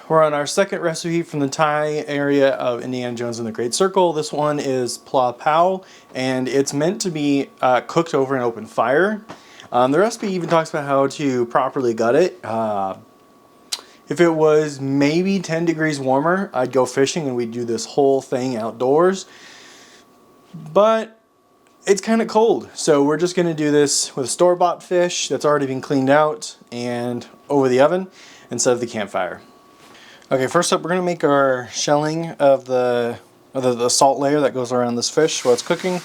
we're on our second recipe from the Thai area of Indiana Jones and the Great Circle. This one is Pla Pao, and it's meant to be cooked over an open fire. The recipe even talks about how to properly gut it. If it was maybe 10 degrees warmer, I'd go fishing and we'd do this whole thing outdoors. But it's kind of cold, so we're just going to do this with store-bought fish that's already been cleaned out and over the oven instead of the campfire. Okay, first up we're going to make our shelling of the salt layer that goes around this fish while it's cooking.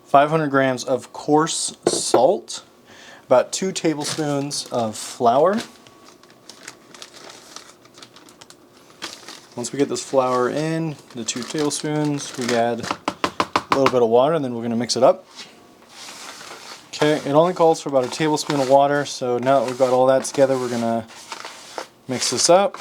500 grams of coarse salt, about 2 tablespoons of flour. Once we get this flour in, the 2 tablespoons, we add a little bit of water and then we're going to mix it up. Okay, it only calls for about a tablespoon of water, so now that we've got all that together, we're going to mix this up.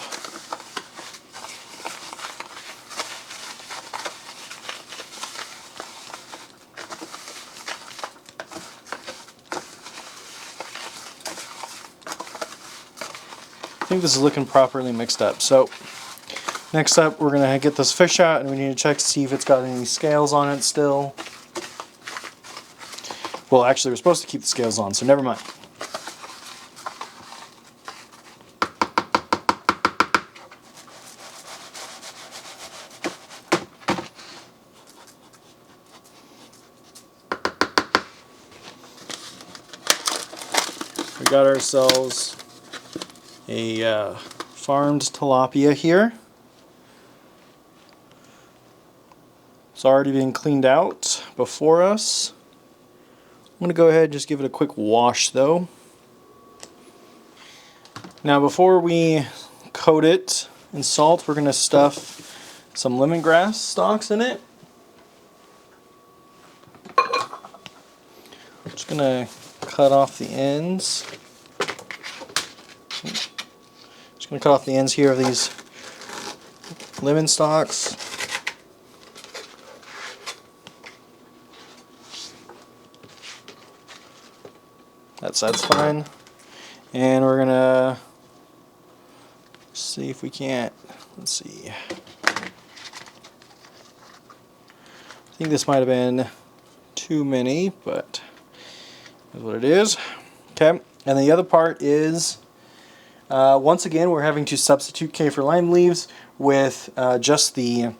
I think this is looking properly mixed up. So next up, we're going to get this fish out and we need to check to see if it's got any scales on it still. Well, actually, we're supposed to keep the scales on, so never mind. We got ourselves a farmed tilapia here. It's already been cleaned out before us. I'm going to go ahead and just give it a quick wash though. Now before we coat it in salt, we're going to stuff some lemongrass stalks in it. I'm just going to cut off the ends. Just going to cut off the ends here of these lemon stalks. That side's fine. And we're going to see if we can't, let's see. I think this might have been too many, but that's what it is. Okay, and the other part is, once again, we're having to substitute kaffir lime leaves with just the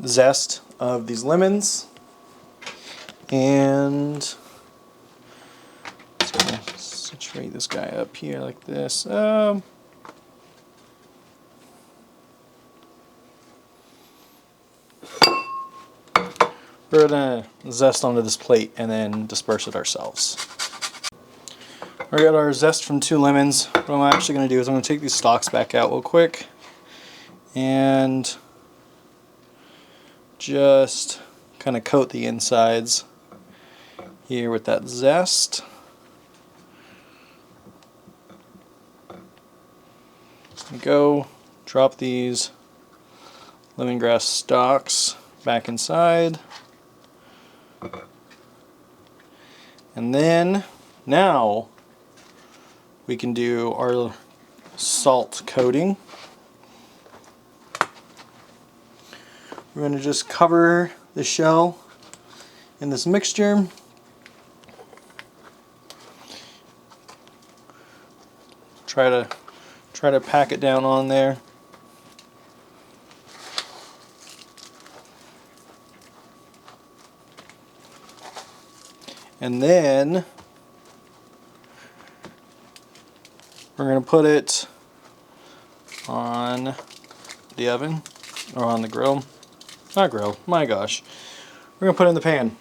zest of these lemons. And just gonna situate this guy up here like this. We're gonna zest onto this plate and then disperse it ourselves. We got our zest from 2 lemons. What I'm actually going to do is I'm going to take these stalks back out real quick and just kind of coat the insides here with that zest. Go drop these lemongrass stalks back inside. And then now we can do our salt coating. We're going to just cover the shell in this mixture. Try to pack it down on there. And then we're going to put it on the oven, or on the grill. Not grill, my gosh. We're going to put it in the pan.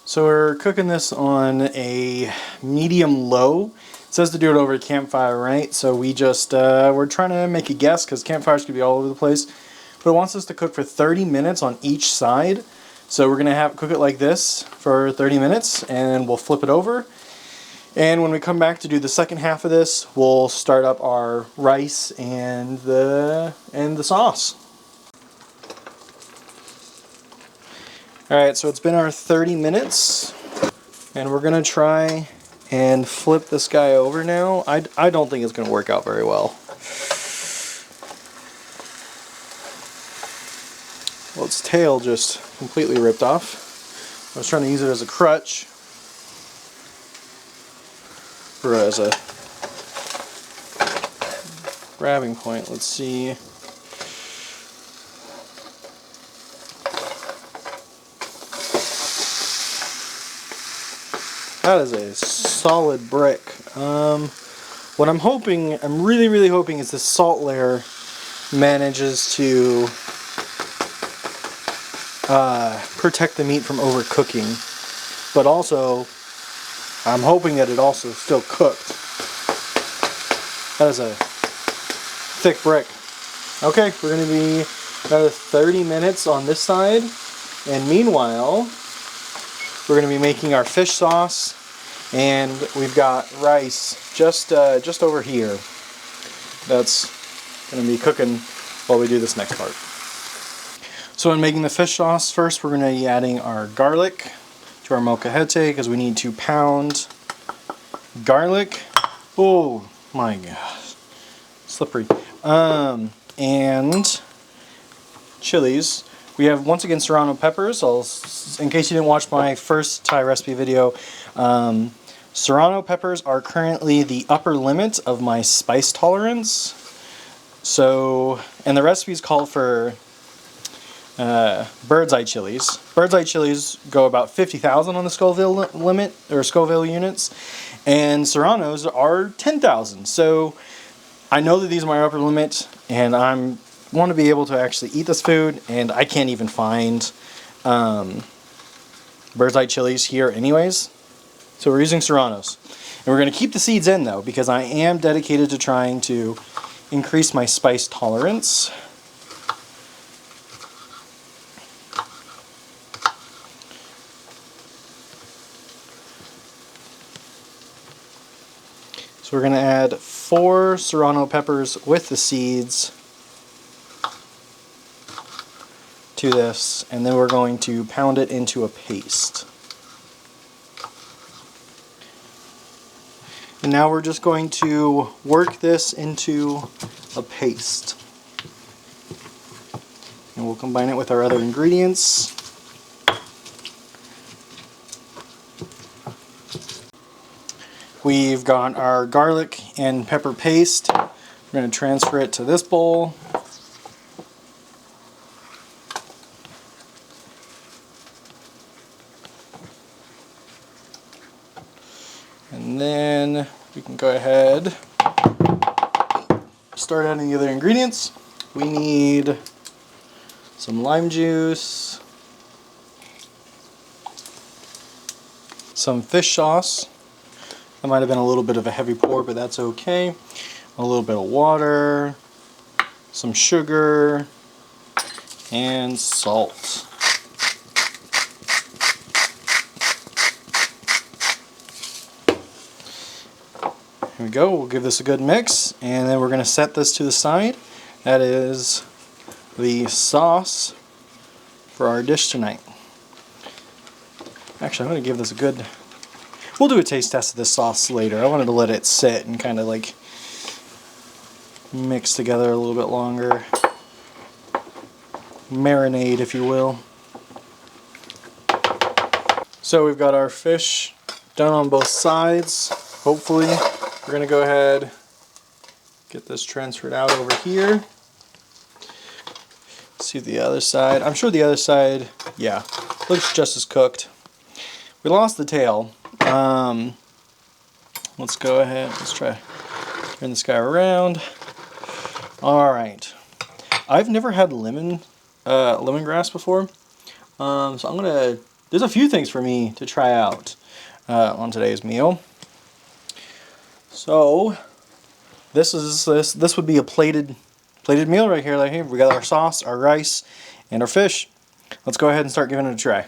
So we're cooking this on a medium-low. It says to do it over a campfire, right? So we just, we're trying to make a guess because campfires could be all over the place. But it wants us to cook for 30 minutes on each side. So we're going to cook it like this for 30 minutes and we'll flip it over. And when we come back to do the second half of this, we'll start up our rice and the sauce. Alright, so it's been our 30 minutes and we're going to try and flip this guy over now. I don't think it's going to work out very well. Well, its tail just completely ripped off. I was trying to use it as a crutch, or as a grabbing point. Let's see. That is a solid brick. What I'm hoping, I'm really hoping, is this salt layer manages to protect the meat from overcooking. But also, I'm hoping that it also is still cooked. That is a thick brick. Okay, we're going to be another 30 minutes on this side. And meanwhile, we're going to be making our fish sauce. And we've got rice just over here. That's going to be cooking while we do this next part. So in making the fish sauce, first we're going to be adding our garlic to our molcajete because we need to pound garlic. Oh my gosh, slippery. And chilies. We have, once again, serrano peppers. In case you didn't watch my first Thai recipe video, serrano peppers are currently the upper limit of my spice tolerance. So, and the recipes call for bird's eye chilies. Bird's eye chilies go about 50,000 on the Scoville limit, or Scoville units, and serranos are 10,000. So I know that these are my upper limit, and I want to be able to actually eat this food, and I can't even find bird's eye chilies here anyways. So we're using serranos. And we're going to keep the seeds in though, because I am dedicated to trying to increase my spice tolerance. So we're going to add 4 serrano peppers with the seeds to this, and then we're going to pound it into a paste. And now we're just going to work this into a paste. And we'll combine it with our other ingredients. We've got our garlic and pepper paste. We're going to transfer it to this bowl. And then we can go ahead, start adding the other ingredients. We need some lime juice, some fish sauce. That might have been a little bit of a heavy pour, but that's okay. A little bit of water, some sugar, and salt. Here we go, we'll give this a good mix, and then we're going to set this to the side. That is the sauce for our dish tonight. Actually, I'm going to give this a good... We'll do a taste test of this sauce later. I wanted to let it sit and kind of like mix together a little bit longer. Marinade, if you will. So we've got our fish done on both sides, hopefully. We're going to go ahead, get this transferred out over here. See the other side. I'm sure the other side, yeah, looks just as cooked. We lost the tail. Let's go ahead, let's try turn this guy around. Alright. I've never had lemongrass before. So I'm going to, there's a few things for me to try out on today's meal. So this would be a plated meal right here. Like here, we got our sauce, our rice, and our fish. Let's go ahead and start giving it a try.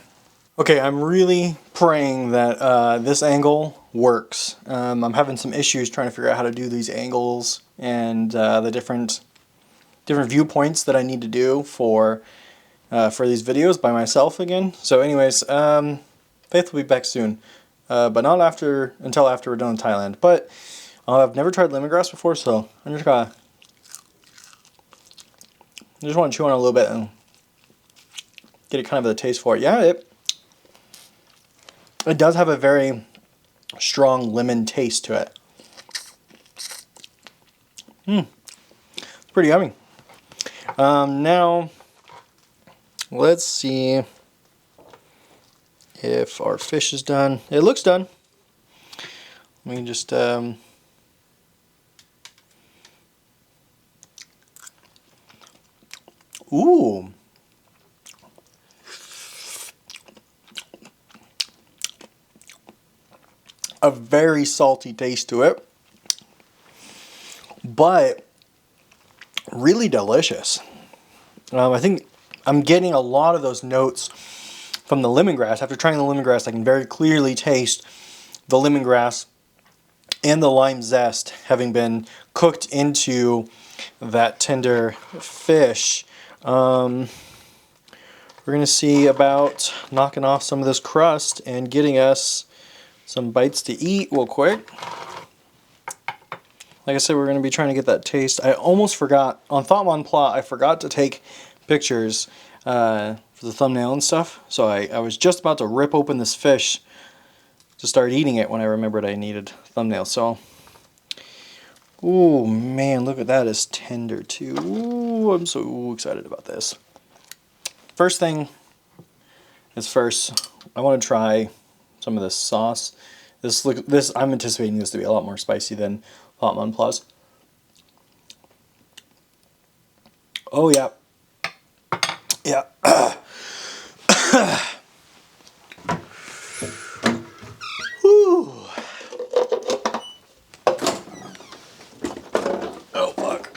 Okay, I'm really praying that this angle works. I'm having some issues trying to figure out how to do these angles and the different viewpoints that I need to do for these videos by myself again. So anyways, Faith will be back soon, but not until after we're done in Thailand. But I've never tried lemongrass before, so I just want to chew on it a little bit and get it kind of a taste for it. Yeah, it does have a very strong lemon taste to it. It's pretty yummy. Now, let's see if our fish is done. It looks done. Let me just ooh. A very salty taste to it, but really delicious. I think I'm getting a lot of those notes from the lemongrass. After trying the lemongrass, I can very clearly taste the lemongrass and the lime zest having been cooked into that tender fish. We're going to see about knocking off some of this crust and getting us some bites to eat real quick. Like I said, we're going to be trying to get that taste. I almost forgot, on Thop Man Pla, I forgot to take pictures for the thumbnail and stuff. So I was just about to rip open this fish to start eating it when I remembered I needed thumbnails. So, ooh, man, look at that. It's tender too. Ooh, I'm so excited about this. First thing is first, I want to try some of this sauce. This I'm anticipating this to be a lot more spicy than Thop Man Pla's. Oh yeah, yeah. Whew. Oh fuck.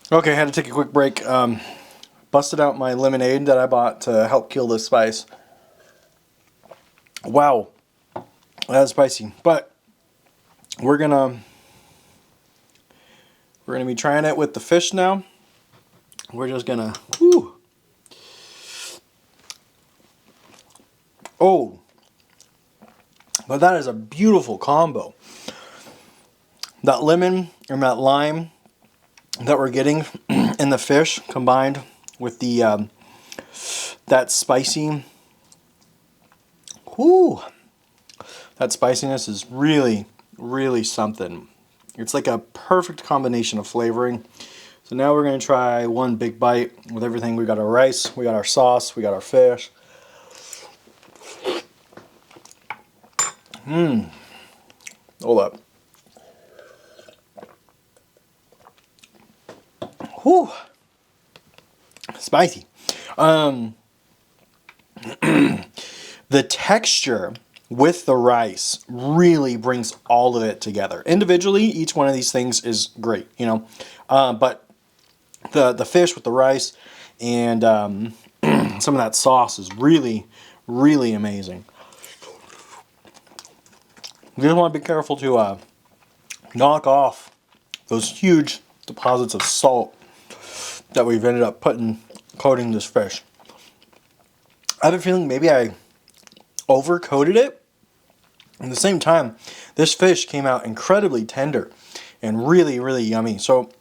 Okay, I had to take a quick break. Busted out my lemonade that I bought to help kill this spice. Wow, that's spicy. But we're gonna be trying it with the fish now. We're just gonna. Whew. Oh, but that is a beautiful combo. That lemon and that lime that we're getting in the fish combined with the that spicy. Whoo! That spiciness is really, really something. It's like a perfect combination of flavoring. So now we're going to try one big bite with everything. We got our rice, we got our sauce, we got our fish. Hold up. Whew. Spicy. The texture with the rice really brings all of it together. Individually, each one of these things is great, you know. But the fish with the rice and some of that sauce is really, really amazing. You just want to be careful to knock off those huge deposits of salt that we've ended up coating this fish. I have a feeling maybe I overcoated it. At the same time, this fish came out incredibly tender and really, really yummy. So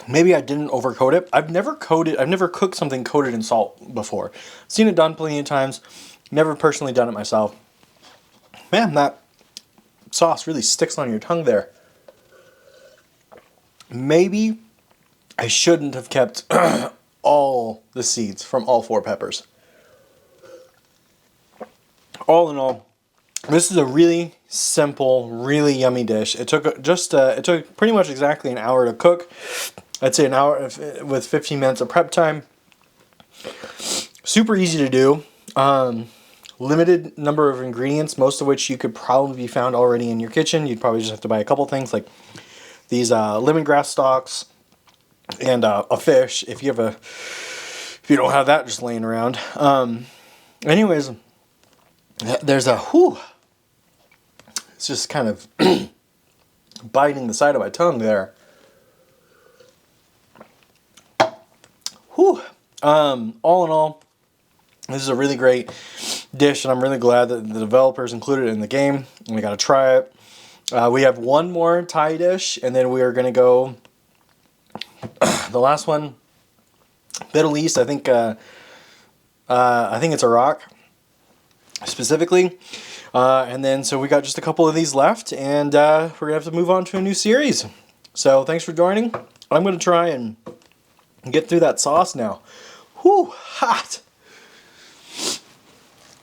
maybe I didn't overcoat it. I've never cooked something coated in salt before. Seen it done plenty of times. Never personally done it myself. Man, that sauce really sticks on your tongue there. Maybe I shouldn't have kept all the seeds from all 4 peppers. All in all, this is a really simple, really yummy dish. It took it took pretty much exactly an hour to cook. I'd say an hour with 15 minutes of prep time. Super easy to do. Limited number of ingredients, most of which you could probably be found already in your kitchen. You'd probably just have to buy a couple things like these lemongrass stalks and a fish if you don't have that just laying around. Anyways, there's a whew. It's just kind of biting the side of my tongue there. Whew. All in all, this is a really great dish, and I'm really glad that the developers included it in the game. And we got to try it. We have one more Thai dish, and then we are going to go the last one, Middle East. I think it's Iraq specifically. And then so we got just a couple of these left, and we're gonna have to move on to a new series. So thanks for joining. I'm gonna try and get through that sauce now. Whew, hot.